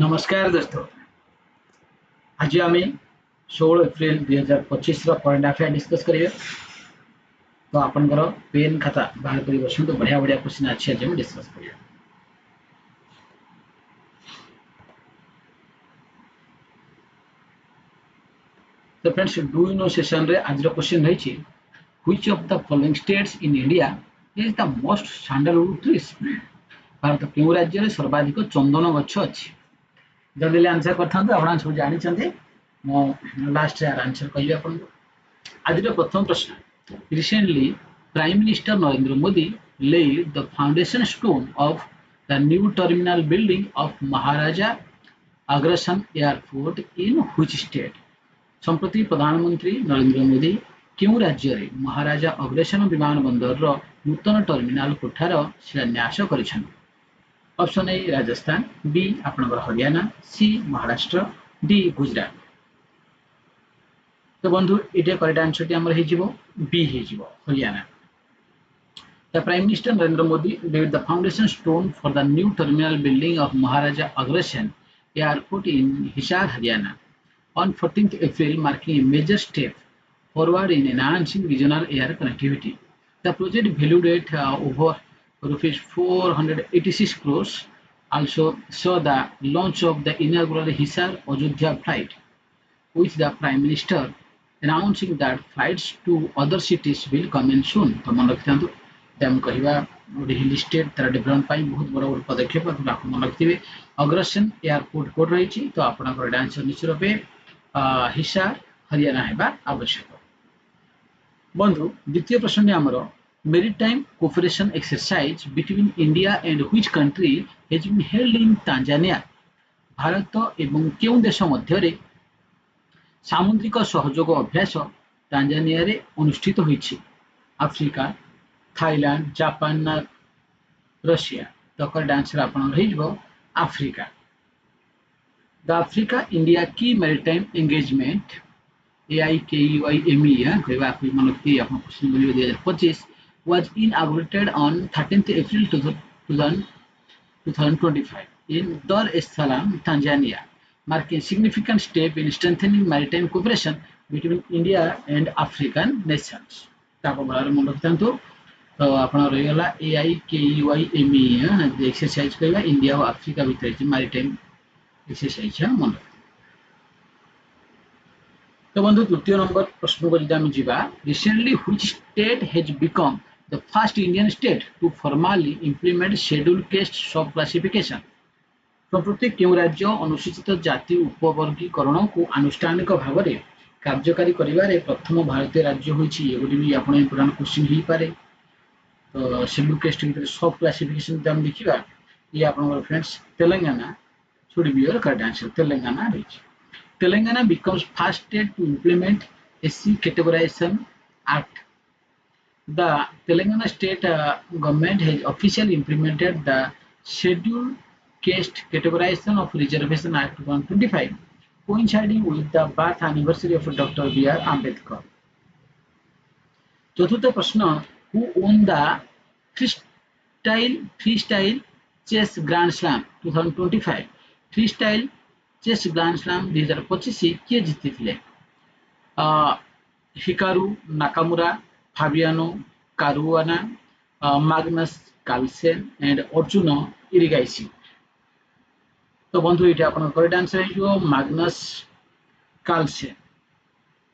नमस्कार दोस्तों। आज आम 16 एप्रिल 2025 करंट अफेयर डिस्कस करिए। तो आपनकर पेन खाता बाहर कर बसु बढ़िया बढ़िया क्वेश्चन अच्छे आज डिस्कस करिए। तो friends, do you know session रे आज क्वेश्चन रही which of the following states in India is the most sandalwood trees. Bharat क्यों राज्य में सर्वाधिक चंदन गछ अच्छी। जल्दी आंसर करता सब जानते मो लास्ट आंसर कहि आपको। आज प्रथम प्रश्न, recently Prime Minister Narendra Modi laid the foundation stone of the new terminal building of Maharaja Agrasen Airport in which state? संप्रति प्रधानमंत्री नरेंद्र मोदी क्यों राज्य रे महाराजा अग्रसेन विमान बंदर नूतन टर्मिनाल कोठार शिलान्यास करिछन? ऑप्शन ए राजस्थान, बी आपनकर हरियाणा, सी महाराष्ट्र, डी गुजरात। तो बंधु ये करेक्ट आंसर टी हमर हेजिवो बी हेजिवो Haryana. The Prime Minister Narendra Modi laid the foundation stone for the new terminal building of Maharaja Agrasen Airport in Hisar, Haryana on 14th April, marking a major step forward in enhancing regional air connectivity. The project valued at over rupees 486 crores also saw the launch of the inaugural Hisar Ayodhya flight, with the Prime Minister announcing that flights to other cities will commence soon. तो मन रखिथांतु हम कहवा गोटे hill state तार development बहुत बड़ गोटे पदक्षेप आप मन रखिथे। अग्रसेन एयरपोर्ट कोड रही तो आपंकर आंसर निश्चित रूपे हिसार हरियाणा होगा आवश्यक। बंधु द्वितीय प्रश्न आमर maritime cooperation exercise between India and which country has been held in Tanzania. Bharat एवं क्यों देश मध्य सामुद्रिक सहयोग अभ्यास तांजानिया रे अनुष्ठित होइछि? अफ्रिका, थाईलैंड, जापान ना रशिया। तो करेक्ट आंसर आपन रहिबो अफ्रिका। द अफ्रीका इंडिया की मैरीटाइम एंगेजमेंट AIKUIME कहबा आपन मन की आपन क्वेश्चन बोलियो 2025 was inaugurated on 13th April 2025 in Dar es Salaam, Tanzania, marking a significant step in strengthening maritime cooperation between India and African nations. ताको बारे मन रखिथांतु। तो आपण रहीगला AIKUIME एक्सरसाइज कहबा इंडिया और अफ्रीका भीतर मैरीटाइम एक्सरसाइज मन। तो बंधु तृतीय नंबर प्रश्न को जब जीवा, recently which state has become the first Indian state to formally implement schedule caste sub classification. संप्रति क्यों राज्य अनुसूचित जाति उपवर्गीकरण को आनुष्ठानिक भाव में कार्यकारी करिवारे प्रथम भारतीय राज्य होइछि? एगोटी भी आपण इंपोर्टेंट क्वेश्चन ही पारे। तो शेड्यूल कास्ट भीतर सब क्लासिफिकेशन जब देखिबा ये आपन friends Telangana should be your correct answer. Telangana रहिछि। Telangana becomes first state to implement SC categorization act. The Telangana state government has officially implemented the scheduled caste categorization of reservation act 125, coinciding with the birth anniversary of Dr. B.R. Ambedkar. चतुर्थ प्रश्न, who won the freestyle chess grand slam 2025? freestyle chess grand slam 2025 किए जीति थे? Hikaru Nakamura, Fabiano Caruana, Magnus Carlsen and Arjun Erigaisi. तो बंधु ये आपन correct answer है Magnus Carlsen.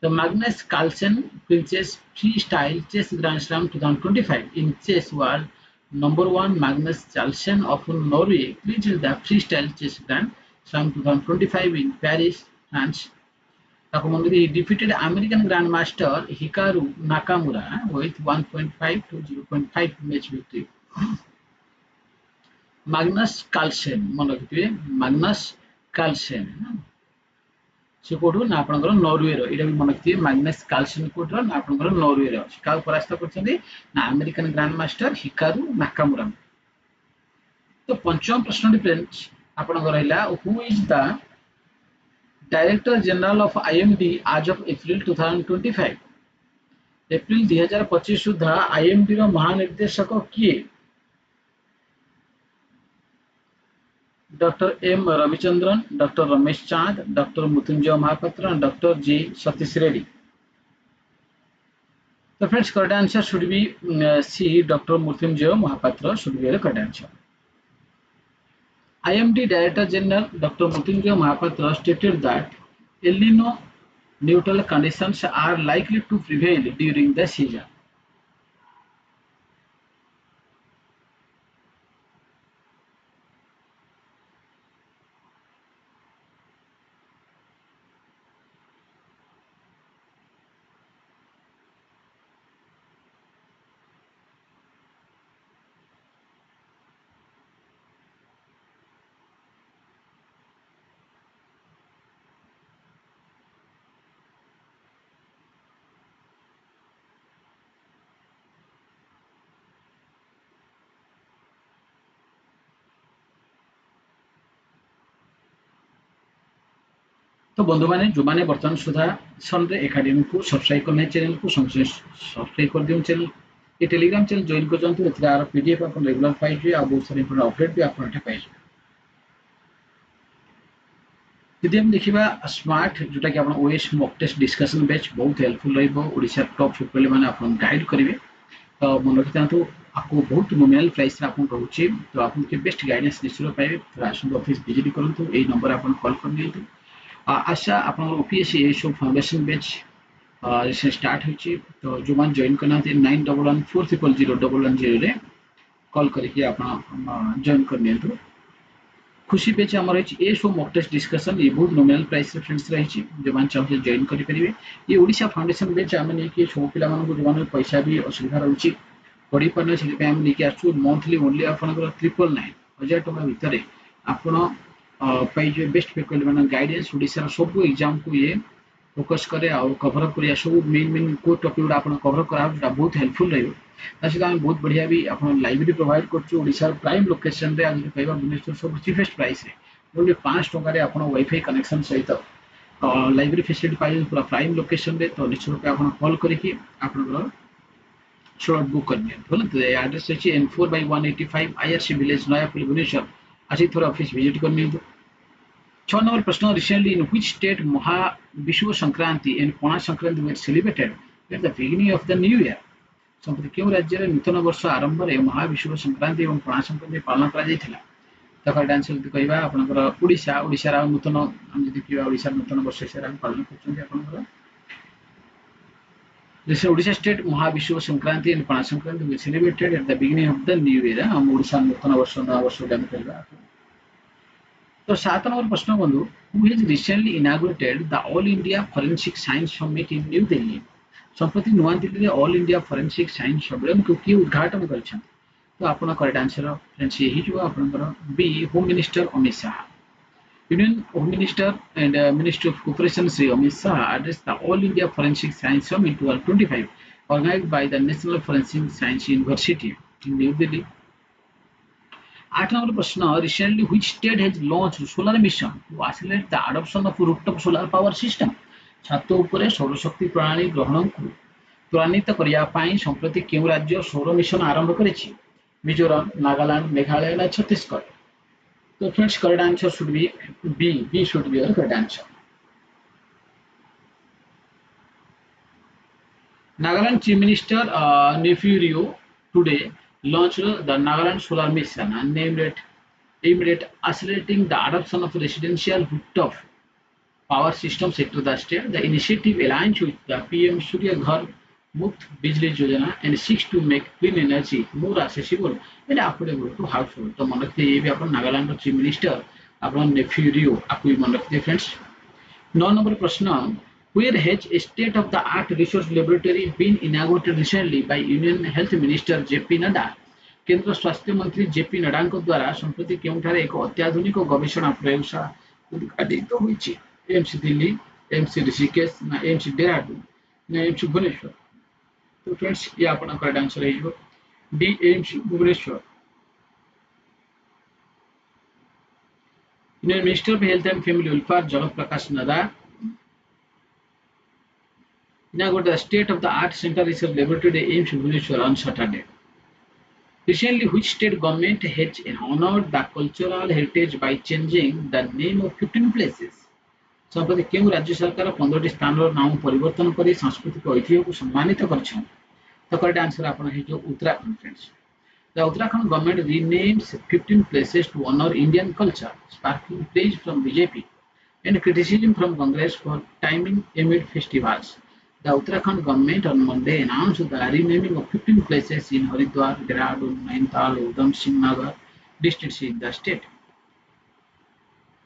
The Magnus Carlsen Princess Freestyle Chess Grand Slam 2025 in chess was number 1 Magnus Carlsen of Norway clinched the Freestyle Chess Grand Slam 2025 in Paris, France. He defeated American Grandmaster Hikaru Nakamura with 1.5 to 0.5 match victory. Magnus Carlsen, Magnus Carlsen. से कोठो ना आपनकर Norway रो एटा भी मन रखिए। Magnus Carlsen कोठो ना आपनकर Norway रो अछि। का परास्त करछथि ना American grand master Hikaru Nakamura. तो पंचम प्रश्न फ्रेंड्स आपनकर रहला, who is the director general of IMD as of April 2025? अप्रैल 2025 सुधा IMD रो महानिर्देशक किए? Doctor M Ravichandran, doctor Ramesh Chand, doctor Mrityunjay Mohapatra, and doctor G Satish Reddy. So friends, correct answer should be C. Dr. Murtyunjay Mahapatra should be the correct answer. IMD Director General Dr. Murtyunjay Mahapatra stated that El Nino neutral conditions are likely to prevail during the season. तो बंधु मैंने जो मैंने बर्तमान सुधा सनरे academy को subscribe करने channel को subscribe कर दियो चैनल ये टेलीग्राम चैनल जॉइन कर जंतु एथरा आर पीडीएफ अपन रेगुलर पाइबे आ बहुत सारे इंपोर्टेंट अपडेट भी अपन एठे पाइबे यदि हम देखिबा स्मार्ट जोटा कि अपन OS mock test discussion batch बहुत हेल्पफुल रहइबो ओडिसा टॉप फुटबॉल माने अपन गाइड करिवे तो मन रखिथांतु आपको बहुत नॉमिनल प्राइस रे अपन रहउची तो आपन के बेस्ट गाइडेंस निश्चित पाइबे तो आसन ऑफिस विजिट करंतु एई नंबर अपन कॉल कर नियंतु आशा अपन ओपीएससी ए सब फाउंडेशन बैच रिसेंट स्टार्ट होची तो जो मान जॉइन करना 9114000110 रे कॉल करके अपन जॉइन कर नियंतु खुशी पेज हमर अछि ए शो मॉक टेस्ट डिस्कशन ये बहुत नॉमिनल प्राइस रे फ्रेंड्स रही जो मान चाहे जॉइन करि परिबे ये ओडिशा फाउंडेशन बैच आमे नै कि सब पिला मानको जो मान पैसा भी असुविधा रहउची पढ़ी पारने से आम लेके आसु मंथली ओनली आपनकर 999 टका भितर आपण पाइजे बेस्ट फैकल्टी मान गाइडेंस ओडिसा सब एग्जाम को ये फोकस करे और कवर अप करिया सब मेन मेन को टॉपिक आपण कवर करा बहुत हेल्पफुल रहइबो तासे आम बहुत बढ़िया भी आपण लाइब्रेरी प्रोवाइड करछु ओडिसा प्राइम लोकेशन रे आज कहबा भुवनेश्वर सब चीफेस्ट प्राइस रे ओनली 5 टका रे आपण वाईफाई कनेक्शन सहित लाइब्रेरी फैसिलिटी पाइ पूरा प्राइम लोकेशन रे तो निश्चित रूप आपण कॉल करके आपण स्लॉट बुक करनी बोले तो एड्रेस है N4/185 IRC village Nayapalli Bhubaneswar आसी थोड़ा ऑफिस विजिट करनी तो 6 नंबर प्रश्न recently in which state Mahavishuva Sankranti and Pana Sankranti were celebrated at the beginning of the new year संप्रति केउ राज्य रे नूतन वर्ष आरंभ रे महाविषुव संक्रांति एवं पणा संक्रांति पालन करा जायथिला तो करेक्ट आंसर जदि कहबा आपनकर ओडिशा ओडिसा रा नूतन हम जदि कहबा ओडिसा नूतन वर्ष से हम पालन करछन आपनकर This Odisha state Mahavishuva Sankranti and Pana Sankranti will celebrated at the beginning of the new year. हम ओडिशा नूतन वर्ष नया वर्ष जान करबा तो 7 नंबर प्रश्न बंधु who has recently inaugurated the All India Forensic Science Summit in New Delhi संप्रति नुआ दिल्ली रे ऑल इंडिया फोरेंसिक साइंस सम्मेलन को किए उद्घाटन करछन तो आपण करेक्ट आंसर फ्रेंड्स यही जो आपनकर बी home minister Amit Shah Union Home Minister and Minister of Cooperation Sri Amit Shah addressed the All India Forensic Science Summit 2025 organized by the National Forensic Science University in New Delhi. 8 number प्रश्न recently which state has launched solar mission to accelerate the adoption of rooftop solar power system छात उपरे सौर शक्ति प्रणाली ग्रहण को त्वरान्वित करिया पाई संप्रति केउ राज्य सौर मिशन आरंभ करिछि मिजोरम नागालैंड मेघालय ना Chhattisgarh So friends, correct answer should be B. B should be your correct answer. Nagaland Chief Minister Nefiu today launched the Nagaland Solar Mission and aimed at accelerating the adoption of residential rooftop power system sector of the state. The initiative aligns with the PM Surya Ghar Muft Bijli Yojana and seeks to make clean energy more accessible and affordable to households. तो मन रखते ये भी अपन नागालैंड का chief minister अपन नेफ्यू आपको भी मन रखते फ्रेंड्स 9 नंबर प्रश्न where has a state of the art research laboratory been inaugurated recently by Union Health Minister JP Nadda केंद्र स्वास्थ्य मंत्री जेपी नड्डा द्वारा संप्रति केउठारे एक अत्याधुनिक गवेषणा प्रयोगशाला उद्घाटित होईछि एम्स दिल्ली एम्स ऋषिकेश ना एम्स डेहराडून ना एम्स भुवनेश्वर तो फ्रेंड्स ये आपन करेक्ट आंसर है D AIIMS Bhubaneswar Union Minister of Health and Family Welfare Jagat Prakash Nadda inaugurated the state of the art center research laboratory at AIIMS Bhubaneswar on Saturday. Recently, which state government has honored the cultural heritage by changing the name of 15 places? संप्रति केउं राज्य सरकार 15 स्थानର नाम परिवर्तन କରି सांस्कृतिक ऐतिह्यକୁ सम्मानित କରିଛନ୍ତି? The correct answer ଆପଣ ହେଇଯିବ Uttarakhand friends. The Uttarakhand government renames 15 places to honor Indian culture, sparking praise from BJP and criticism from Congress for timing amid festivals. The Uttarakhand government on Monday announced the renaming of 15 places in Haridwar, Dehradun, Nainital, Udham Singh Nagar districts in the state.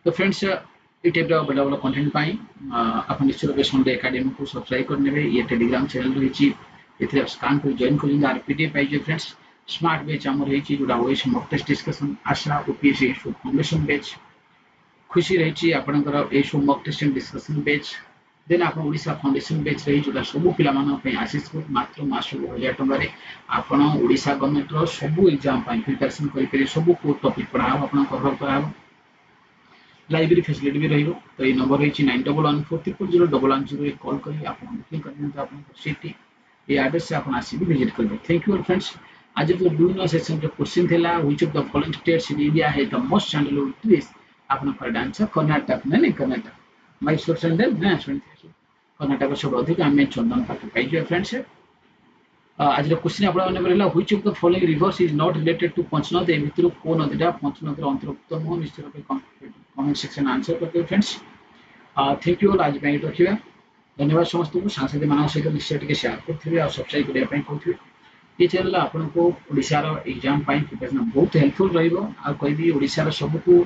तो friends ये type बड़ा बड़ा content पाई आप निश्चित भाव Sunday academy को subscribe करने ये टेलीग्राम चैनल रही है स्कान कर जॉइन कर आर पीडीएफ पाइजे फ्रेंड्स स्मार्ट बैच आमर होती जोटा ओएस मॉक टेस्ट डिस्कशन आशा ओपीएससी फाउंडेशन बैच खुशी रही आपंकर ये सब mock test discussion batch then आप ओडिशा फाउंडेशन बैच रही जोटा सब पे आसीस मात्र मास 1000 टकर आपड़ ओडिशा गवर्नमेंट सब एग्जाम प्रिपरेशन करेंगे सब कोर टॉपिक पढ़ा आप कवर करा लाइब्रेरी फैसिलिटी भी रही तो ये नंबर रही 9114001110 कॉल करी आप बुकिंग कर सीट ये एड्रेस से आप आसिक विजिट करेंगे थैंक यू फ्रेंड्स आज जो डू सेशन जो क्वेश्चन था which of the following states in India has the most sandalwood trees आपन करेक्ट आंसर कर्नाटक नहीं कर्नाटक माय स्टूडेंट ना स्टूडेंट कर्नाटक सब अधिक आम चंदन पार्क पाई फ्रेंड्स आज क्वेश्चन आप which of the following rivers is not related to Panchanad ए भितर को नदीटा पंचनद अंतर्भुक्त नुह निश्चित रूप कमेंट सेक्शन आंसर करते फ्रेंड्स थैंक यू आज रखा धन्यवाद समस्त को सांसद मान सहित निश्चय शेयर करेंगे और सब्सक्राइब करने कहते ये चैनल आपको ओडिशार एग्जाम प्रिपरेशन बहुत हेल्पफुल रही ओडिशार सबको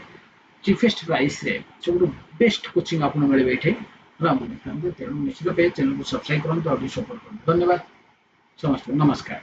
चीफेस्ट प्राइस सब बेस्ट कोचिंग आपको मिले ये तेणु निश्चित चैनल को सब्सक्राइब करूँ और सपोर्ट करूँ धन्यवाद समस्त नमस्कार।